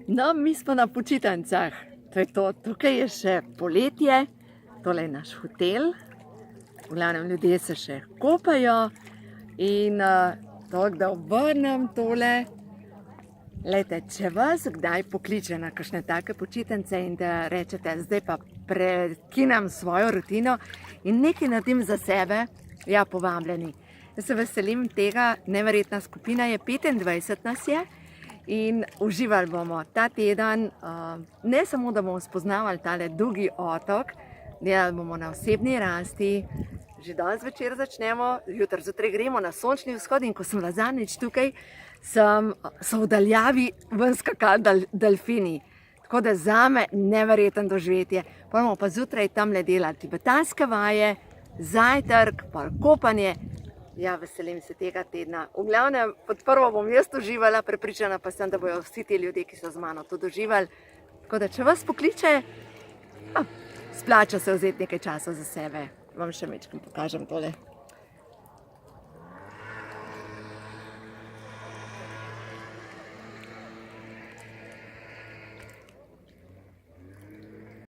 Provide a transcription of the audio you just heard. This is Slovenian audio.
No, mi smo na počitnicah. To je to. Tukaj je še poletje, tole je naš hotel. V glavnem ljudje se še kopajo in tako da obrnem tole. Lejte, če vas kdaj pokliče na kakšne take počitnice in da rečete, zdaj pa prekinem svojo rutino in nekaj naredim za sebe, ja, povabljeni. Jaz se veselim tega, neverjetna skupina je, 25 nas je in uživali bomo ta teden, ne samo, da bomo spoznavali tale Dolgi otok, delali bomo na osebni rasti, že danes večer začnemo, jutri zjutraj gremo na sončni vzhod in ko sem bila zadnjič tukaj, so v daljavi ven skakali delfini. Tako da zame neverjeten doživetje. Potem bomo pa zjutraj tamle delali tibetanske vaje, zajtrk, pa kopanje. Ja, veselim se tega tedna. V glavnem, pod prvo bom jaz uživala, prepričana pa sem, da bojo vsi ti ljudje, ki so z mano, to doživali. Tako da, če vas pokliče, splača se vzeti nekaj časa za sebe. Vam še majčkeno pokažem tole.